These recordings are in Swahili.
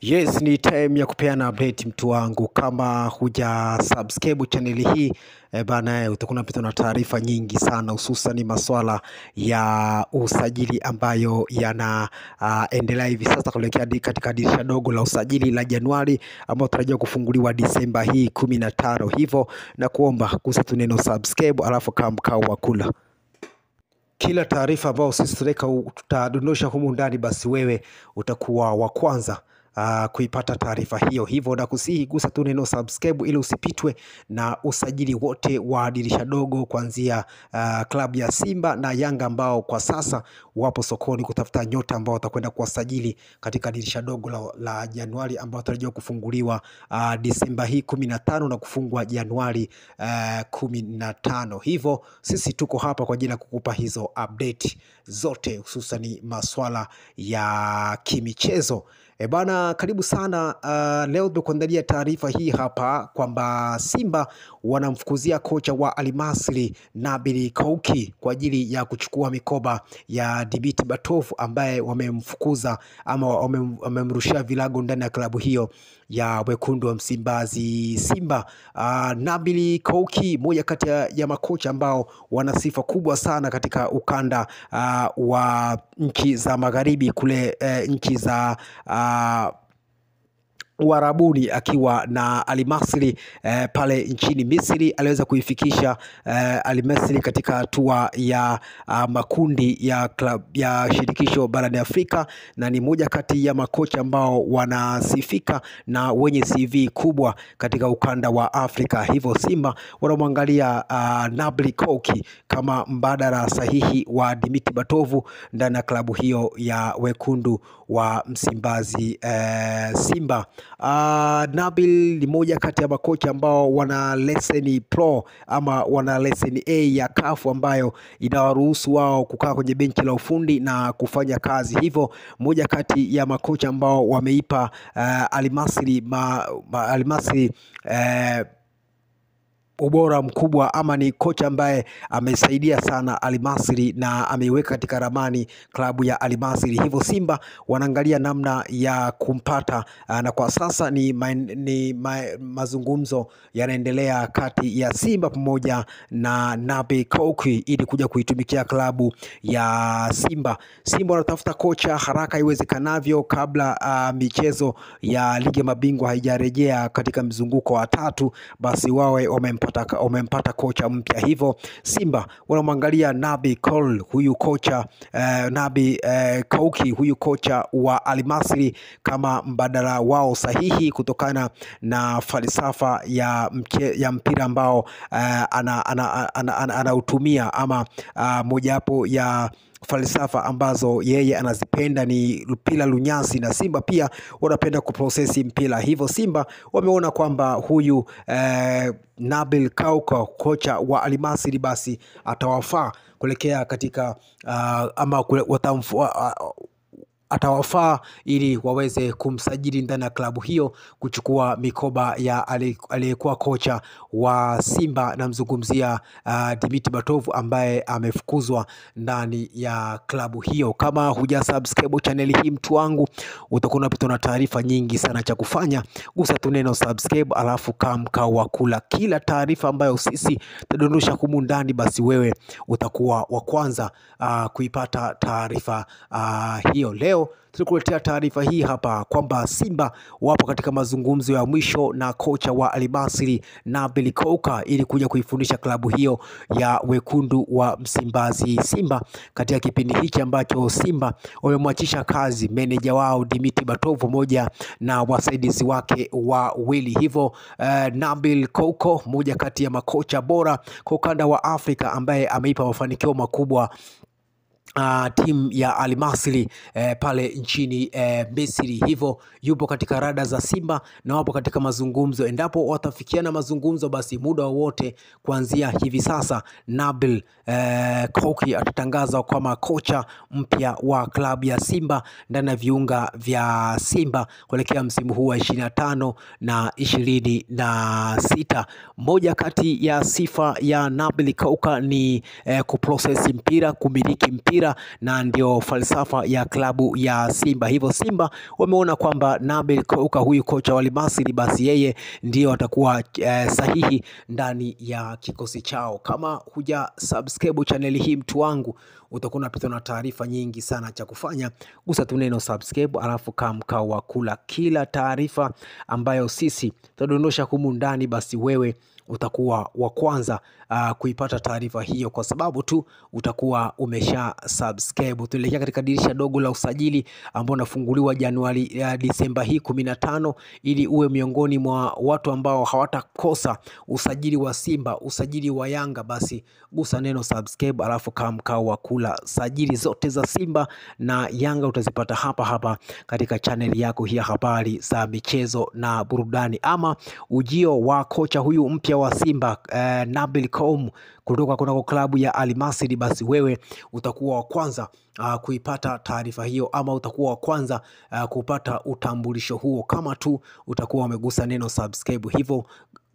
Yes, ni time ya kupeana update mtu wangu. Kama huja subscribe channel hii bana, utakuwa unapata na taarifa nyingi sana, hususan masuala ya usajili ambayo yana endelea hivi sasa kuelekea katika dirisha dogo la usajili la Januari ambao tarajiwa kufunguliwa Disemba hii 15. Hivyo na kuomba gusa tu neno subscribe alafu kama mkao wa kula kila taarifa ambayo sisi tutadondosha humu ndani, basi wewe utakuwa wa kwanza kuipata taarifa hiyo. Hivyo na kusihi gusa tu neno subscribe ili usipitwe na usajili wote wa dirisha dogo kuanzia klabu ya Simba na Yanga ambao kwa sasa wapo sokoni kutafuta nyota ambao watakwenda kuwasajili katika dirisha dogo la Januari ambao tarajiwa kufunguliwa Disemba hii 15 na kufungwa Januari 15. Hivyo sisi tuko hapa kwa ajili ya kukupa hizo update zote, hususan masuala ya kimichezo. Bana, karibu sana. Leo tumekuandalia taarifa hii hapa kwamba Simba wanamfukuzia kocha wa Al Masry Nabil Kouki kwa ajili ya kuchukua mikoba ya Djibouti Batov ambaye wamemfukuza ama wamemrushia vilago ndani ya klabu hiyo ya wekundu wa Msimbazi Simba. Nabil Kouki, moja kati ya makocha ambao wana sifa kubwa sana katika ukanda wa nchi za magharibi kule nchi za Uarabuni, akiwa na Al Masry pale nchini Misri. Aliweza kuifikisha Al Masry katika hatua ya makundi ya klabu ya shirikisho barani Afrika, na ni moja kati ya makocha ambao wanasifika na wenye CV kubwa katika ukanda wa Afrika. Hivyo Simba wanamwangalia Nabil Kouki kama mbadala sahihi wa Djibouti Batov ndani ya klabu hiyo ya wekundu wa Msimbazi Simba. Nabil ni moja kati ya makocha ambao wana leseni pro ama wana leseni A ya CAF ambayo inawaruhusu wao kukaa kwenye benchi la ufundi na kufanya kazi. Hivyo moja kati ya makocha ambao wameipa Al Masry ubora mkubwa, ama ni kocha ambaye amesaidia sana Al Masry na ameiweka katika ramani klabu ya Al Masry. Hivyo Simba wanaangalia namna ya kumpata na kwa sasa mazungumzo yanaendelea kati ya Simba pamoja na Nabil Kouki ili kuja kuitumikia klabu ya Simba. Simba wanatafuta kocha haraka iwezekanavyo kabla michezo ya ligi ya mabingwa haijarejea katika mzunguko wa 3, basi wawe wamempata kocha mpya. Hivyo Simba wanamwangalia Nabil Kouki huyu kocha wa Al Masry kama mbadala wao sahihi kutokana na falsafa ya mpira ambao anautumia, ama mojawapo ya falsafa ambazo yeye anazipenda ni mpira lunyasi, na Simba pia wanapenda kuprocess mpira. Hivyo Simba wameona kwamba huyu Nabil Kouki kocha wa Al Masry basi atawafaa kuelekea katika atawafaa ili waweze kumsajili ndani ya klabu hiyo kuchukua mikoba ya aliyekuwa kocha wa Simba, na mzungumzia Djibouti Batov ambaye amefukuzwa ndani ya klabu hiyo. Kama huja subscribe channel hii mtu wangu, utakuwa unapita na taarifa nyingi sana. Cha kufanya gusa tu neno subscribe alafu kama mkao wa kula kila taarifa ambayo sisi tudondosha humu ndani, basi wewe utakuwa wa kwanza kuipata taarifa hiyo. Leo tulikuletea taarifa hii hapa kwamba Simba wapo katika mazungumzo ya mwisho na kocha wa Al Masry Nabil Kouki ili kuja kuifundisha klabu hiyo ya wekundu wa Msimbazi Simba, katika kipindi hiki ambacho Simba wamemwachisha kazi meneja wao Djibouti Batov pamoja na wasaidizi wake wawili. Hivyo Nabil Kouki, moja kati ya makocha bora kwa ukanda wa Afrika ambaye ameipa mafanikio makubwa timu ya Al Masry pale nchini Misri. Hivyo yupo katika rada za Simba na wapo katika mazungumzo. Endapo watafikiana mazungumzo, basi muda wowote kuanzia hivi sasa Nabil Kouki atatangazwa kama kocha mpya wa klabu ya Simba ndani ya viunga vya Simba kuelekea msimu huu wa 25 na 26. Moja kati ya sifa ya Nabil Kouki ni kuprocess mpira, kumiliki mpira mpira na ndio falsafa ya klabu ya Simba. Hivyo Simba wameona kwamba Nabil Kouka, huyu kocha wa Al Masry, basi yeye ndio atakuwa sahihi ndani ya kikosi chao. Kama huja subscribe channel hii mtu wangu, utakuwa unapitwa na taarifa nyingi sana. Cha kufanya gusa tu neno subscribe, alafu kama mkao wa kula kila taarifa ambayo sisi tutadondosha humu ndani, basi wewe utakuwa wa kwanza kuipata taarifa hiyo, kwa sababu tu utakuwa umesha subscribe. Tuelekea katika dirisha dogo la usajili ambao unafunguliwa Januari Disemba hii 15, ili uwe miongoni mwa watu ambao hawatakosa usajili wa Simba, usajili wa Yanga, basi gusa neno subscribe, alafu kama mkao wa kula sajili zote za Simba na Yanga utazipata hapa hapa katika channel yako hii ya habari za michezo na burudani. Ama ujio wa kocha huyu mpya wa Simba Nabil Kouka kutoka kunako klabu ya Al Masry, basi wewe utakuwa wa kwanza kuipata taarifa hiyo, ama utakuwa wa kwanza kupata utambulisho huo kama tu utakuwa umegusa neno subscribe. Hivyo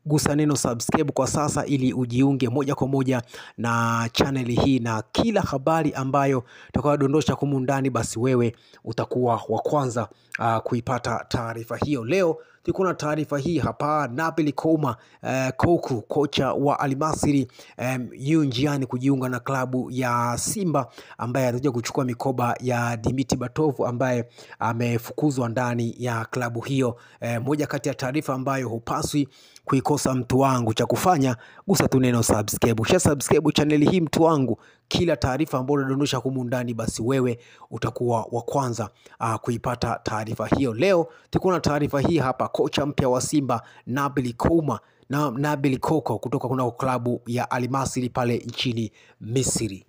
gusa neno subscribe kwa sasa ili ujiunge moja kwa moja na channel hii, na kila habari ambayo tutakayodondosha humu ndani, basi wewe utakuwa wa kwanza kuipata taarifa hiyo. Leo tuko na taarifa hii hapa. Nabil Kouka, kocha wa Al Masry, yu njiani kujiunga na klabu ya Simba, ambaye atakuja kuchukua mikoba ya Dimitri Berbatov ambaye amefukuzwa ndani ya klabu hiyo. Moja kati ya taarifa ambayo hupaswi kuikosa mtu wangu. Cha kufanya gusa tu neno subscribe. Ukisha subscribe channel hii mtu wangu, kila taarifa ambayo unadondosha humu ndani, basi wewe utakuwa wa kwanza kuipata taarifa hiyo. Leo tuko na taarifa hii hapa. Kocha mpya wa Simba Nabil Kouka kutoka kuna klabu ya Al Masry pale nchini Misri.